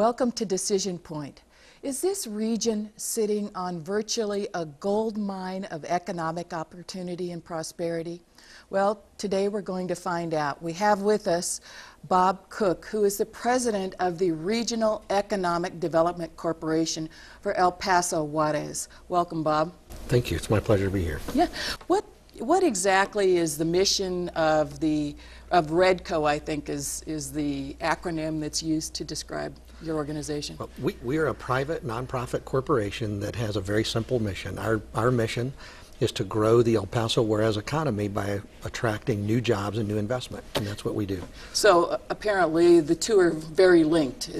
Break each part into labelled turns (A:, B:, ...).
A: Welcome to Decision Point. Is this region sitting on virtually a gold mine of economic opportunity and prosperity? Well, today we're going to find out. We have with us Bob Cook, who is the president of the Regional Economic Development Corporation for El Paso, Juarez. Welcome, Bob.
B: Thank you. It's my pleasure to be here.
A: Yeah. What exactly is the mission of REDCO, I think is the acronym that's used to describe your organization?
B: Well, we are a private, nonprofit corporation that has a very simple mission. Our mission is to grow the El Paso, Juarez economy by attracting new jobs and new investment, and that's what we do.
A: So apparently the two are very linked.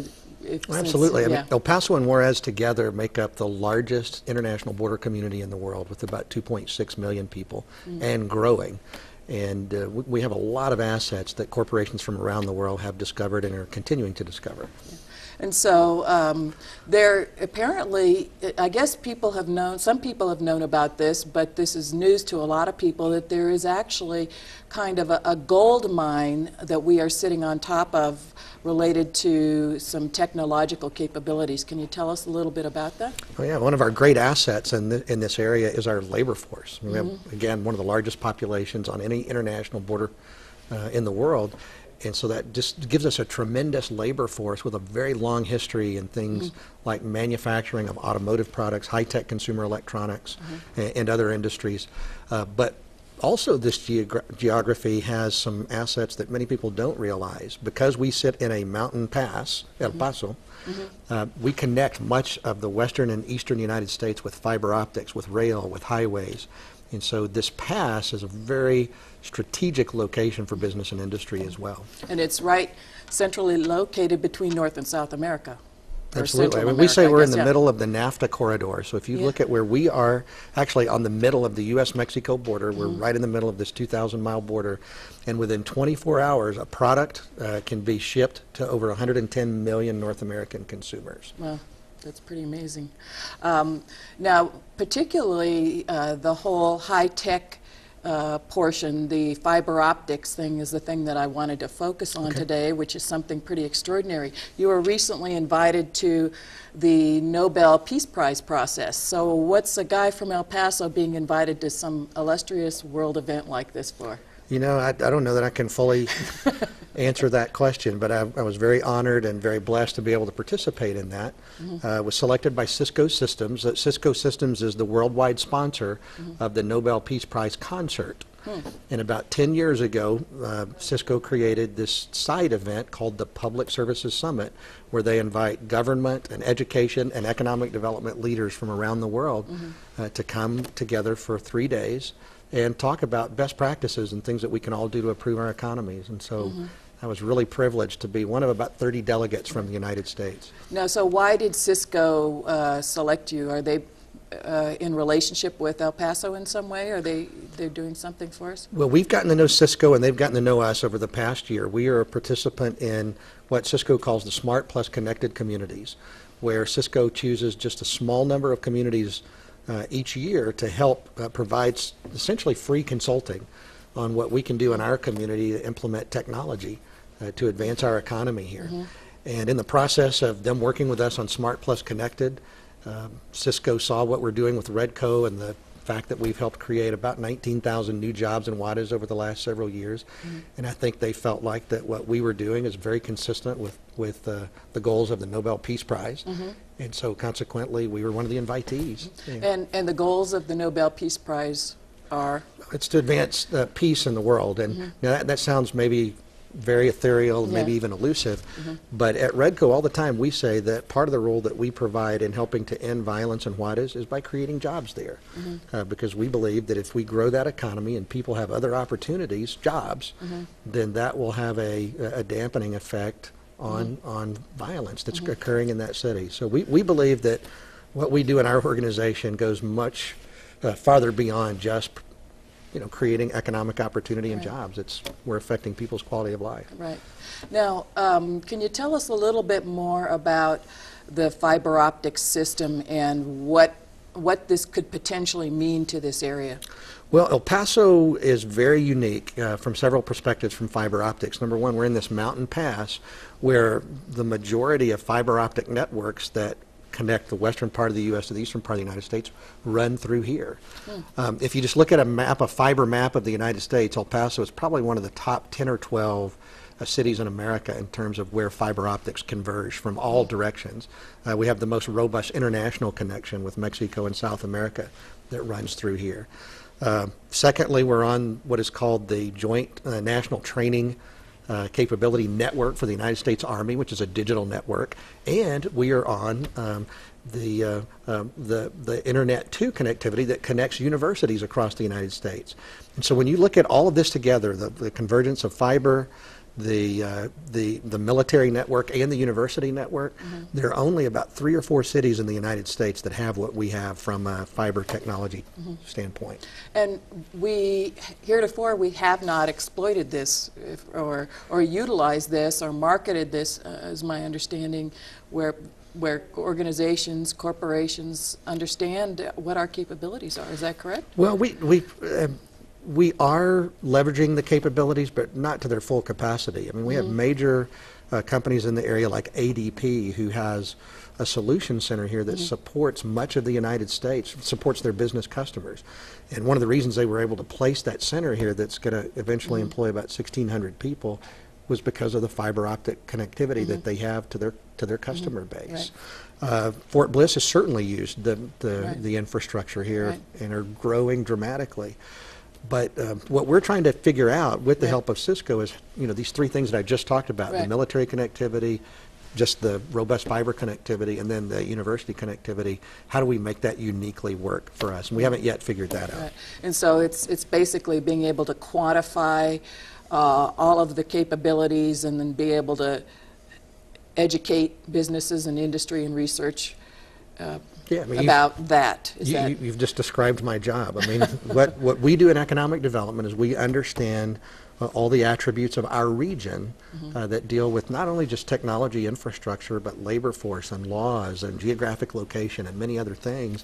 B: Absolutely. I mean, El Paso and Juarez together make up the largest international border community in the world with about 2.6 million people and growing. And we have a lot of assets that corporations from around the world have discovered and are continuing to discover.
A: Yeah. And so there apparently, I guess some people have known about this, but this is news to a lot of people, that there is actually kind of a gold mine that we are sitting on top of related to some technological capabilities. Can you tell us a little bit about that?
B: Oh yeah, one of our great assets in this area is our labor force. We have, again, one of the largest populations on any international border in the world. And so that just gives us a tremendous labor force with a very long history in things like manufacturing of automotive products, high-tech consumer electronics, and other industries. But also this geography has some assets that many people don't realize. Because we sit in a mountain pass, El Paso, we connect much of the western and eastern United States with fiber optics, with rail, with highways. And so this pass is a very strategic location for business and industry as well.
A: And it's right centrally located between North and South America.
B: Absolutely. I mean, we say we're in the middle of the NAFTA corridor. So if you look at where we are, actually on the middle of the U.S.-Mexico border, we're right in the middle of this 2,000-mile border. And within 24 hours, a product can be shipped to over 110 million North American consumers.
A: Wow. That's pretty amazing. Now, particularly the whole high-tech portion, the fiber optics thing, is the thing that I wanted to focus on today, which is something pretty extraordinary. You were recently invited to the Nobel Peace Prize process. So what's a guy from El Paso being invited to some illustrious world event like this for?
B: You know, I don't know that I can fully answer that question, but I was very honored and very blessed to be able to participate in that. I was selected by Cisco Systems. Cisco Systems is the worldwide sponsor of the Nobel Peace Prize concert. And about 10 years ago, Cisco created this side event called the Public Services Summit, where they invite government and education and economic development leaders from around the world to come together for 3 days and talk about best practices and things that we can all do to improve our economies. And so I was really privileged to be one of about 30 delegates from the United States.
A: Now, so why did Cisco select you? Are they in relationship with El Paso in some way? Are they're doing something for us?
B: Well, we've gotten to know Cisco and they've gotten to know us over the past year. We are a participant in what Cisco calls the Smart Plus Connected Communities, where Cisco chooses just a small number of communities each year to help provide essentially free consulting on what we can do in our community to implement technology to advance our economy here. And in the process of them working with us on Smart Plus Connected, Cisco saw what we're doing with REDCO and the fact that we've helped create about 19,000 new jobs in Juarez over the last several years. And I think they felt like that what we were doing is very consistent with the goals of the Nobel Peace Prize. And so consequently, we were one of the invitees.
A: And the goals of the Nobel Peace Prize are?
B: It's to advance peace in the world. And now that sounds maybe very ethereal, maybe even elusive. But at REDCO all the time we say that part of the role that we provide in helping to end violence in Juarez is by creating jobs there. Because we believe that if we grow that economy and people have other opportunities, jobs, then that will have a dampening effect on violence that's occurring in that city. So we believe that what we do in our organization goes much farther beyond just creating economic opportunity and jobs. We're affecting people's quality of life.
A: Right. Now, can you tell us a little bit more about the fiber optic system and what what this could potentially mean to this area.
B: Well, El Paso is very unique from several perspectives from fiber optics. Number one, we're in this mountain pass where the majority of fiber optic networks that connect the western part of the U.S. to the eastern part of the United States run through here. If you just look at a fiber map of the United States, El Paso is probably one of the top 10 or 12 cities in America in terms of where fiber optics converge from all directions. We have the most robust international connection with Mexico and South America that runs through here. Secondly, we're on what is called the Joint National Training Capability Network for the United States Army, which is a digital network, and we are on the Internet 2 connectivity that connects universities across the United States. And so when you look at all of this together, the convergence of fiber, the military network and the university network, there are only about 3 or 4 cities in the United States that have what we have from a fiber technology standpoint.
A: And heretofore, we have not exploited this or utilized this or marketed this, is my understanding, where organizations, corporations understand what our capabilities are. Is that correct?
B: Well, we are leveraging the capabilities, but not to their full capacity. I mean, we have major companies in the area like ADP, who has a solution center here that supports much of the United States, supports their business customers. And one of the reasons they were able to place that center here that's going to eventually employ about 1,600 people was because of the fiber optic connectivity that they have to their customer base. Right. Fort Bliss has certainly used the infrastructure here and are growing dramatically. But what we're trying to figure out with the help of Cisco is, these 3 things that I just talked about, the military connectivity, just the robust fiber connectivity, and then the university connectivity. How do we make that uniquely work for us? And we haven't yet figured that out.
A: Right. And so it's basically being able to quantify all of the capabilities and then be able to educate businesses and industry and research about that.
B: You've just described my job. I mean, what we do in economic development is we understand all the attributes of our region that deal with not only just technology infrastructure, but labor force and laws and geographic location and many other things.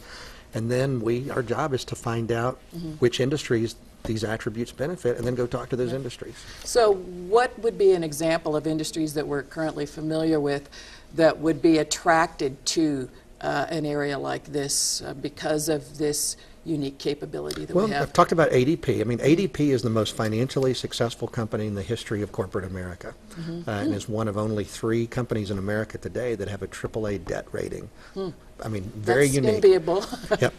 B: And then our job is to find out which industries these attributes benefit and then go talk to those industries.
A: So what would be an example of industries that we're currently familiar with that would be attracted to an area like this because of this unique capability that we have?
B: Well, I've talked about ADP. I mean, ADP is the most financially successful company in the history of corporate America, and is one of only 3 companies in America today that have a AAA debt rating. I mean, very unique.
A: That's enviable.
B: Yep.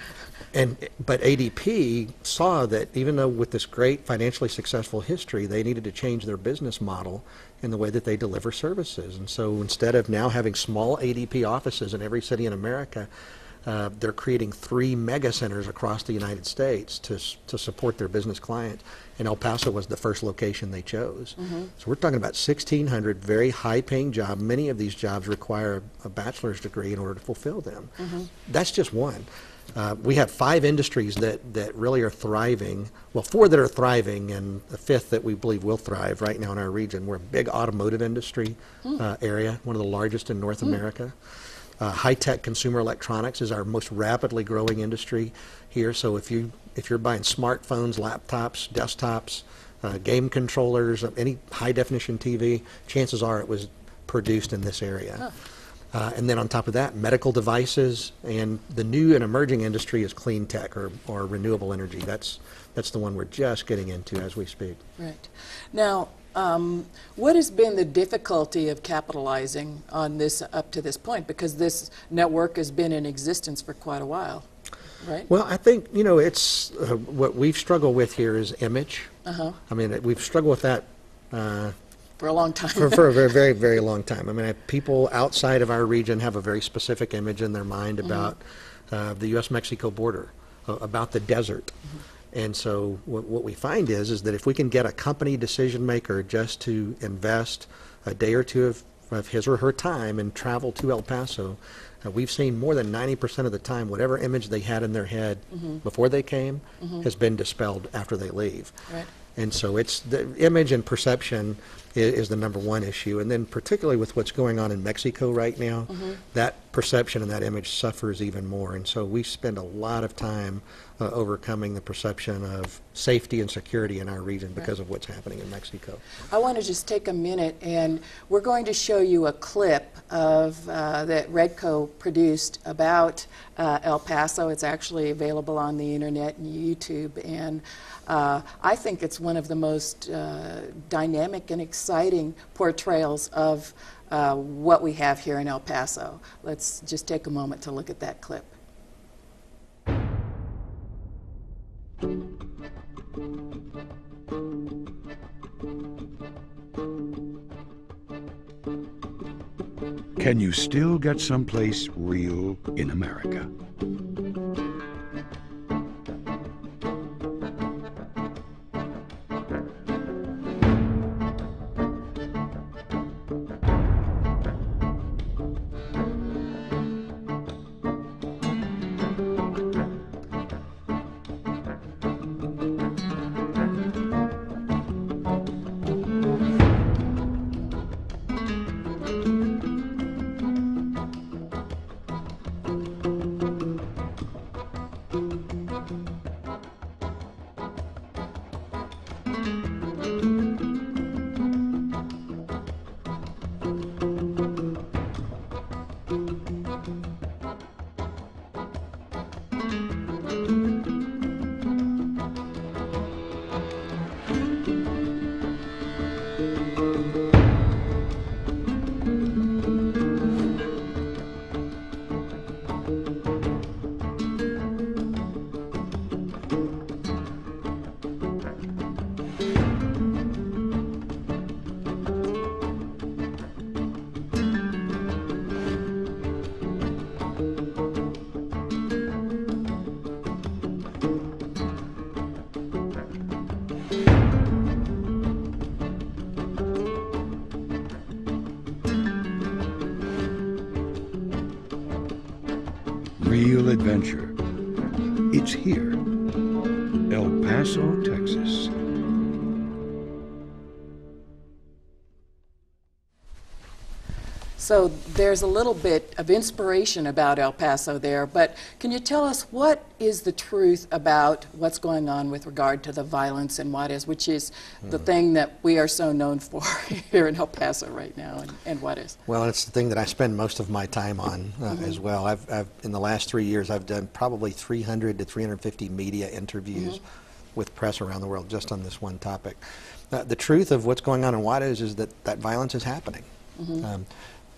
B: But ADP saw that even though with this great financially successful history, they needed to change their business model in the way that they deliver services. And so instead of now having small ADP offices in every city in America, they're creating 3 mega centers across the United States to support their business clients. And El Paso was the first location they chose. So we're talking about 1,600 very high-paying jobs. Many of these jobs require a bachelor's degree in order to fulfill them. That's just one. We have 5 industries that really are thriving. Well, 4 that are thriving, and a 5th that we believe will thrive right now in our region. We're a big automotive industry area, one of the largest in North America. High-tech consumer electronics is our most rapidly growing industry here. So if you're buying smartphones, laptops, desktops, game controllers, any high-definition TV, chances are it was produced in this area. And then on top of that, medical devices, and the new and emerging industry is clean tech or renewable energy. That's the one we're just getting into as we speak.
A: Right. Now, what has been the difficulty of capitalizing on this up to this point? Because this network has been in existence for quite a while, right?
B: Well, I think, it's what we've struggled with here is image. I mean, we've struggled with that
A: for a long time.
B: for a very, very, very long time. I mean, people outside of our region have a very specific image in their mind about the U.S.-Mexico border, about the desert. And so what we find is that if we can get a company decision maker just to invest a day or two of his or her time and travel to El Paso, we've seen more than 90% of the time whatever image they had in their head before they came has been dispelled after they leave. Right. And so it's the image and perception is the #1 issue. And then particularly with what's going on in Mexico right now, that perception and that image suffers even more. And so we spend a lot of time overcoming the perception of safety and security in our region because of what's happening in Mexico.
A: I want to just take a minute, and we're going to show you a clip of that Redco produced about El Paso. It's actually available on the internet and YouTube, and I think it's one of the most dynamic and exciting portrayals of what we have here in El Paso. Let's just take a moment to look at that clip.
C: Can you still get someplace real in America? Real adventure. It's here. El Paso, Texas.
A: So there's a little bit of inspiration about El Paso there, but can you tell us what is the truth about what's going on with regard to the violence in Juarez, which is the thing that we are so known for here in El Paso right now and Juarez?
B: Well, it's the thing that I spend most of my time on as well. I've in the last 3 years, I've done probably 300 to 350 media interviews with press around the world just on this one topic. The truth of what's going on in Juarez is that that violence is happening.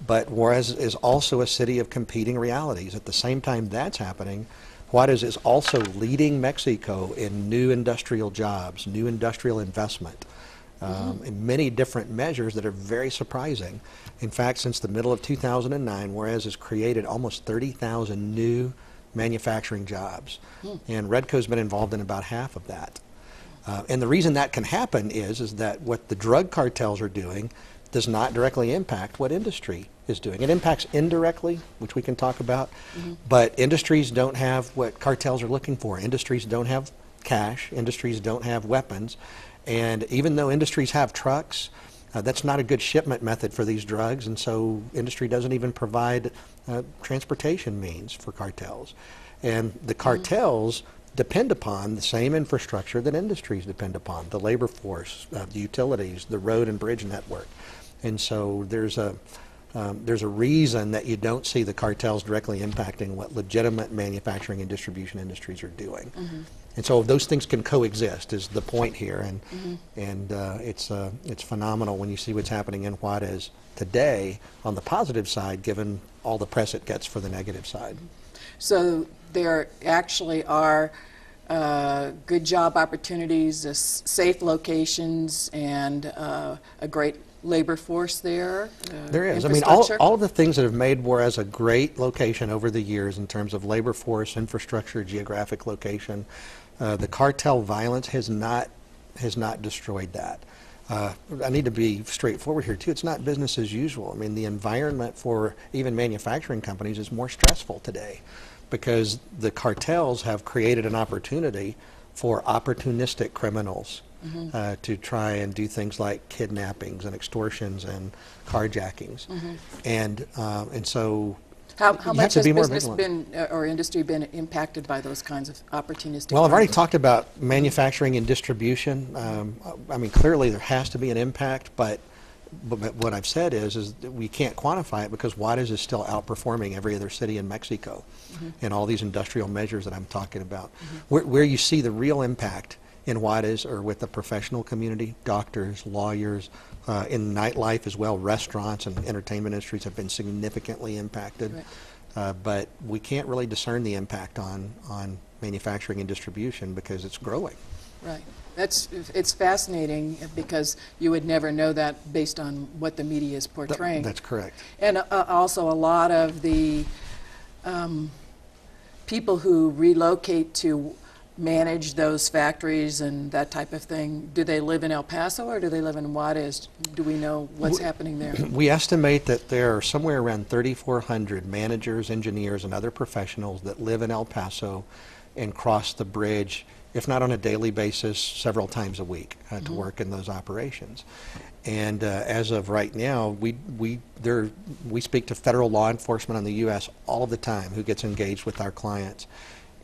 B: But Juarez is also a city of competing realities. At the same time that's happening, Juarez is also leading Mexico in new industrial jobs, new industrial investment, in many different measures that are very surprising. In fact, since the middle of 2009, Juarez has created almost 30,000 new manufacturing jobs. And Redco's been involved in about half of that. And the reason that can happen is that what the drug cartels are doing does not directly impact what industry is doing. It impacts indirectly, which we can talk about, but industries don't have what cartels are looking for. Industries don't have cash, industries don't have weapons, and even though industries have trucks, that's not a good shipment method for these drugs, and so industry doesn't even provide transportation means for cartels. And the cartels depend upon the same infrastructure that industries depend upon, the labor force, the utilities, the road and bridge network. And so there's a reason that you don't see the cartels directly impacting what legitimate manufacturing and distribution industries are doing. And so those things can coexist is the point here, and it's phenomenal when you see what's happening in Juarez today on the positive side, given all the press it gets for the negative side.
A: So there actually are good job opportunities, safe locations, and a great labor force there.
B: There is. I mean, all of the things that have made Juarez a great location over the years in terms of labor force, infrastructure, geographic location, the cartel violence has not destroyed that. I need to be straightforward here too. It's not business as usual. I mean, the environment for even manufacturing companies is more stressful today because the cartels have created an opportunity for opportunistic criminals to try and do things like kidnappings and extortions and carjackings. And so
A: How
B: have
A: much
B: to
A: has
B: be more
A: business
B: vigilant.
A: been, or industry been impacted by those kinds of opportunistic?
B: Well, I've already
A: firms?
B: talked about manufacturing and distribution. I mean, clearly there has to be an impact, but what I've said is that we can't quantify it because Juarez is still outperforming every other city in Mexico in all these industrial measures that I'm talking about. Where you see the real impact in Juarez are with the professional community, doctors, lawyers, in nightlife as well, restaurants and entertainment industries have been significantly impacted.
A: Right.
B: But we can't really discern the impact on manufacturing and distribution because it's growing.
A: Right. It's fascinating because you would never know that based on what the media is portraying.
B: That's correct.
A: And also a lot of the people who relocate to manage those factories and that type of thing, do they live in El Paso or do they live in Juarez? Do we know what's happening there?
B: We estimate that there are somewhere around 3,400 managers, engineers, and other professionals that live in El Paso and cross the bridge, if not on a daily basis, several times a week to work in those operations. And as of right now, we speak to federal law enforcement in the U.S. all of the time who gets engaged with our clients.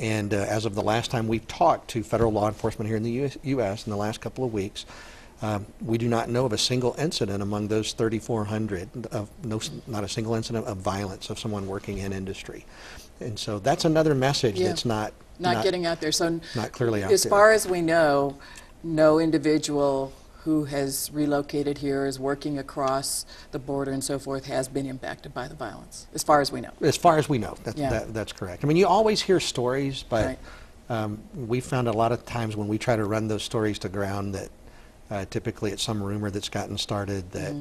B: And as of the last time we've talked to federal law enforcement here in the U.S. in the last couple of weeks, we do not know of a single incident among those 3,400, not a single incident of violence of someone working in industry. And so that's another message that's not
A: getting out there. So
B: not clearly out
A: as
B: there.
A: far as we know, no individual who has relocated here, is working across the border and so forth, has been impacted by the violence, as far as we know.
B: As far as we know, that's correct. I mean, you always hear stories, but
A: Right.
B: we found a lot of times when we try to run those stories to ground that typically it's some rumor that's gotten started that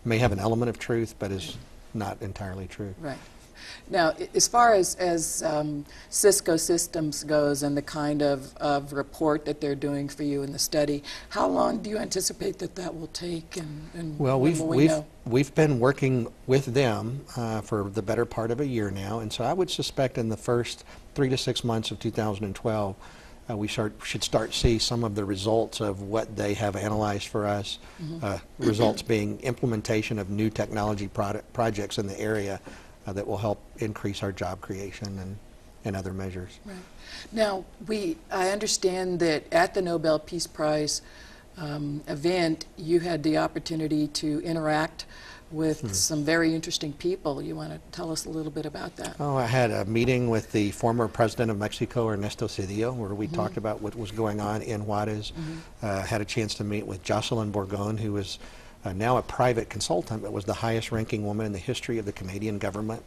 B: may have an element of truth, but is not entirely true.
A: Right. Now, as far as Cisco Systems goes and the kind of report that they're doing for you in the study, how long do you anticipate that will take? And
B: Well,
A: when will we know?
B: we've been working with them for the better part of a year now, and so I would suspect in the first 3 to 6 months of 2012, we should start to see some of the results of what they have analyzed for us, results being implementation of new technology projects in the area that will help increase our job creation and other measures.
A: Right. Now, I understand that at the Nobel Peace Prize event, you had the opportunity to interact with some very interesting people. You want to tell us a little bit about that?
B: Oh, I had a meeting with the former president of Mexico, Ernesto Cedillo, where we talked about what was going on in Juarez. Had a chance to meet with Jocelyn Bourgon, who is now a private consultant, but was the highest ranking woman in the history of the Canadian government,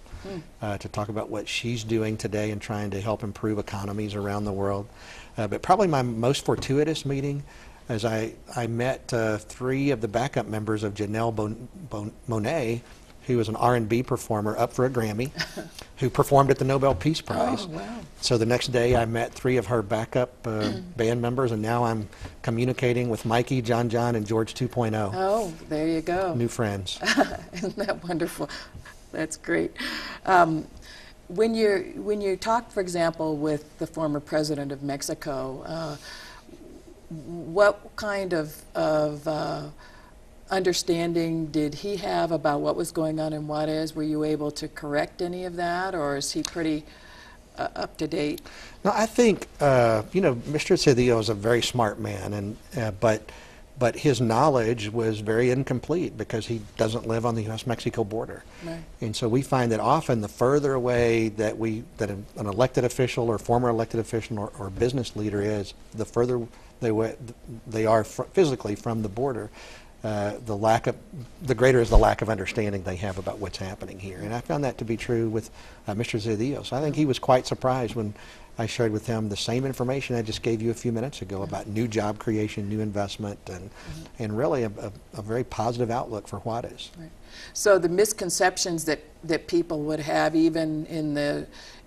B: to talk about what she's doing today and trying to help improve economies around the world. But probably my most fortuitous meeting is I met 3 of the backup members of Janelle Monáe, who was an R&B performer up for a Grammy, who performed at the Nobel Peace Prize.
A: Oh, wow.
B: So the next day I met 3 of her backup band members, and now I'm communicating with Mikey, John, and George 2.0.
A: Oh, there you go.
B: New friends.
A: Isn't that wonderful? That's great. When you talk, for example, with the former president of Mexico, what kind of understanding did he have about what was going on in Juarez? Were you able to correct any of that, or is he pretty up to date?
B: No, I think Mr. Cedillo is a very smart man, and but his knowledge was very incomplete because he doesn't live on the U.S.-Mexico border.
A: Right. And
B: so we find that often the further away that an elected official or former elected official or business leader is, the further they are physically from the border, the greater is the lack of understanding they have about what's happening here. And I found that to be true with Mr. Cedillo. So I think he was quite surprised when I shared with him the same information I just gave you a few minutes ago about new job creation, new investment, and really a very positive outlook for Juarez.
A: Right. So the misconceptions that people would have even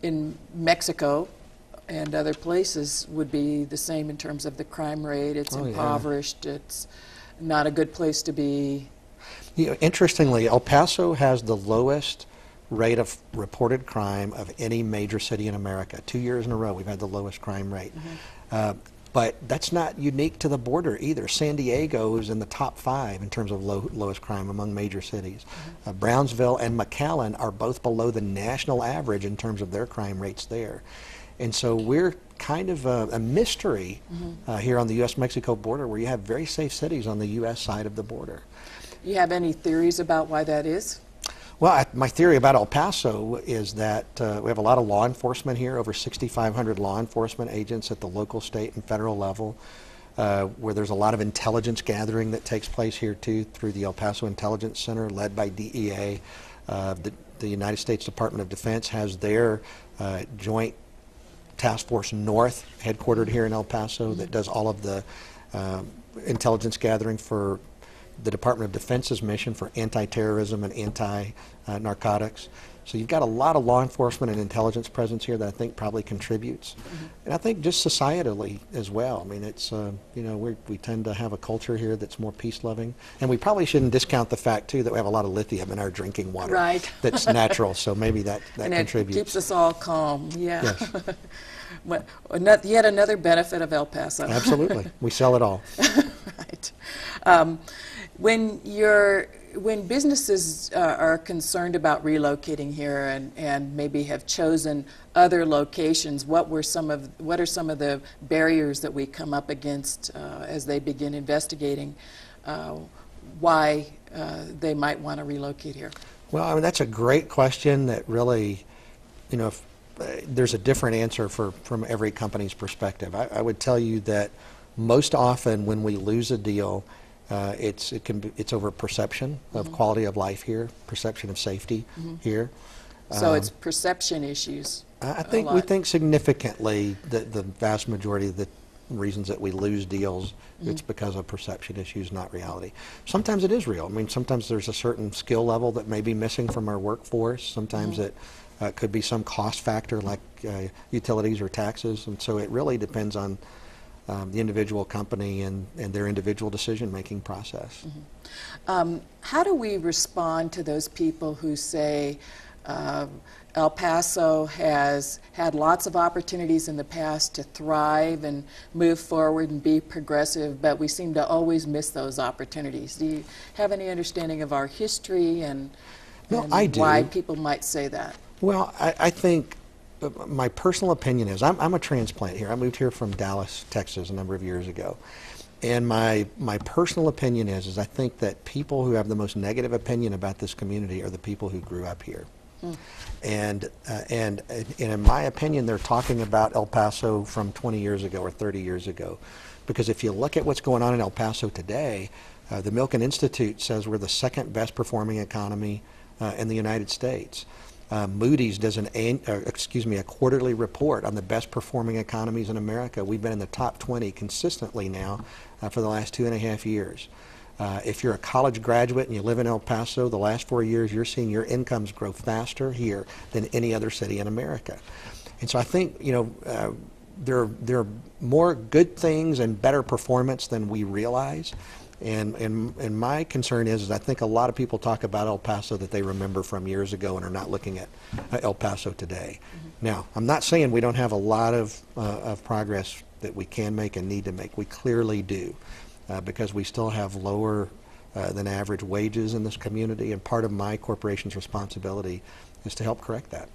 A: in Mexico and other places would be the same in terms of the crime rate. It's impoverished. Yeah. It's not a good place to be.
B: Interestingly, El Paso has the lowest rate of reported crime of any major city in America. 2 years in a row, we've had the lowest crime rate. But that's not unique to the border either. San Diego is in the top 5 in terms of lowest crime among major cities. Brownsville and McAllen are both below the national average in terms of their crime rates there. And so we're kind of a mystery here on the U.S.-Mexico border, where you have very safe cities on the U.S. side of the border.
A: You have any theories about why that is?
B: Well, my theory about El Paso is that we have a lot of law enforcement here, over 6,500 law enforcement agents at the local, state, and federal level, where there's a lot of intelligence gathering that takes place here too through the El Paso Intelligence Center led by DEA. The United States Department of Defense has their joint Task Force North headquartered here in El Paso that does all of the intelligence gathering for the Department of Defense's mission for anti-terrorism and anti-narcotics. So you've got a lot of law enforcement and intelligence presence here that I think probably contributes. And I think just societally as well. I mean, it's, you know, we tend to have a culture here that's more peace-loving. And we probably shouldn't discount the fact, too, that we have a lot of lithium in our drinking water.
A: Right.
B: That's natural, so maybe that
A: And
B: contributes.
A: it keeps us all calm, yeah.
B: Yes.
A: Well, yet another benefit of El Paso.
B: Absolutely. We sell it all.
A: Right. When businesses are concerned about relocating here and maybe have chosen other locations, what are some of the barriers that we come up against as they begin investigating why they might want to relocate here?
B: Well, I mean, that's a great question that really, you know, there's a different answer from every company's perspective. I would tell you that most often when we lose a deal, it's over perception of quality of life here, perception of safety here.
A: So it's perception issues.
B: I think we think significantly that the vast majority of the reasons that we lose deals, it's because of perception issues, not reality. Sometimes it is real. I mean, sometimes there's a certain skill level that may be missing from our workforce. Sometimes it could be some cost factor like utilities or taxes, and so it really depends on the individual company and their individual decision-making process.
A: How do we respond to those people who say El Paso has had lots of opportunities in the past to thrive and move forward and be progressive, but we seem to always miss those opportunities? Do you have any understanding of our history and why people might say that?
B: Well, I think my personal opinion is, I'm a transplant here. I moved here from Dallas, Texas a number of years ago. And my personal opinion is I think that people who have the most negative opinion about this community are the people who grew up here. And in my opinion, they're talking about El Paso from 20 years ago or 30 years ago. Because if you look at what's going on in El Paso today, the Milken Institute says we're the second best performing economy in the United States. Moody's does a quarterly report on the best performing economies in America. We've been in the top 20 consistently now for the last 2.5 years. If you're a college graduate and you live in El Paso, the last 4 years you're seeing your incomes grow faster here than any other city in America. And so I think, you know, there are more good things and better performance than we realize. And my concern is I think a lot of people talk about El Paso that they remember from years ago and are not looking at El Paso today. Now, I'm not saying we don't have a lot of progress that we can make and need to make. We clearly do, because we still have lower than average wages in this community, and part of my corporation's responsibility is to help correct that.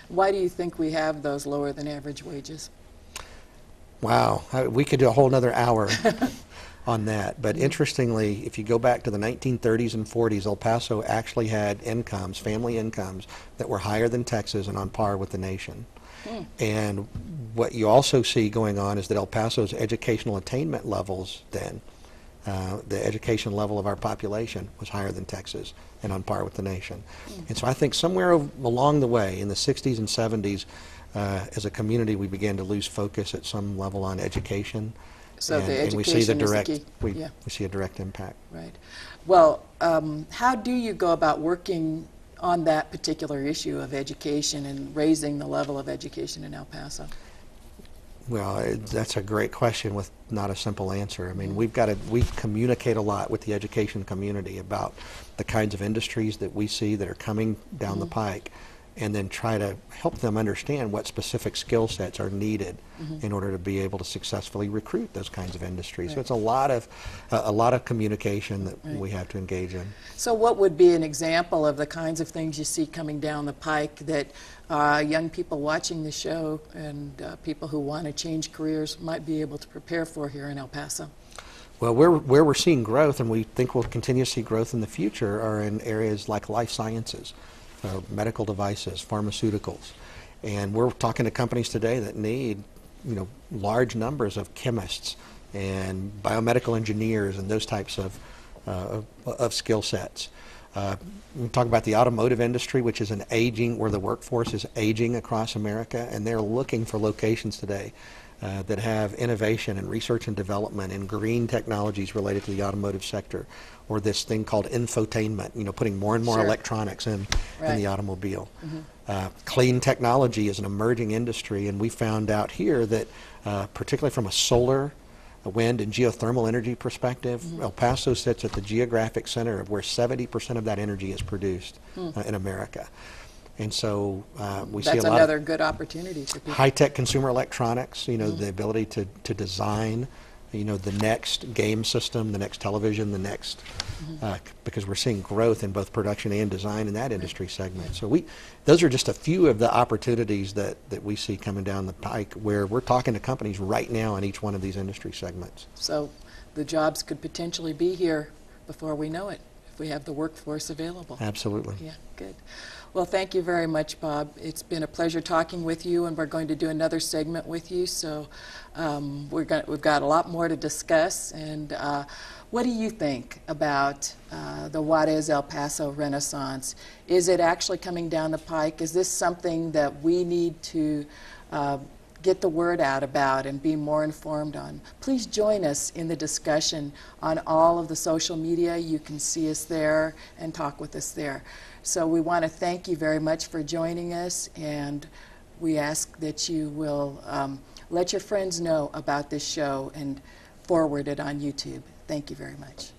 A: Why do you think we have those lower than average wages?
B: Wow, we could do a whole nother hour on that. But interestingly, if you go back to the 1930s and 40s, El Paso actually had incomes, family incomes, that were higher than Texas and on par with the nation. And what you also see going on is that El Paso's educational attainment levels then, the education level of our population was higher than Texas and on par with the nation. And so I think somewhere along the way in the 60s and 70s, as a community, we began to lose focus at some level on education.
A: So the education
B: we see the
A: is
B: direct,
A: the key.
B: we see a direct impact.
A: Right. Well, how do you go about working on that particular issue of education and raising the level of education in El Paso?
B: Well, that's a great question with not a simple answer. I mean, we communicate a lot with the education community about the kinds of industries that we see that are coming down the pike. and then try to help them understand what specific skill sets are needed in order to be able to successfully recruit those kinds of industries. So it's a lot of communication that we have to engage in.
A: So what would be an example of the kinds of things you see coming down the pike that young people watching the show and people who want to change careers might be able to prepare for here in El Paso?
B: Well, where we're seeing growth, and we think we'll continue to see growth in the future, are in areas like life sciences, medical devices, pharmaceuticals. And we're talking to companies today that need, large numbers of chemists and biomedical engineers and those types of skill sets. We talk about the automotive industry, which is where the workforce is aging across America, and they're looking for locations today that have innovation and research and development and green technologies related to the automotive sector, or this thing called infotainment, putting more and more electronics in the automobile. Clean technology is an emerging industry, and we found out here that particularly from a solar, wind, and geothermal energy perspective, El Paso sits at the geographic center of where 70% of that energy is produced in America. And so we see a lot
A: That's another good opportunity for people.
B: High-tech consumer electronics, the ability to design, the next game system, the next television, the next, because we're seeing growth in both production and design in that industry segment. So those are just a few of the opportunities that we see coming down the pike, where we're talking to companies right now in each one of these industry segments.
A: So the jobs could potentially be here before we know it, if we have the workforce available.
B: Absolutely.
A: Yeah, good. Well, thank you very much, Bob. It's been a pleasure talking with you, and we're going to do another segment with you. So we've got a lot more to discuss. And what do you think about the Juarez El Paso Renaissance? Is it actually coming down the pike? Is this something that we need to get the word out about and be more informed on? Please join us in the discussion on all of the social media. You can see us there and talk with us there. So we want to thank you very much for joining us, and we ask that you will let your friends know about this show and forward it on YouTube. Thank you very much.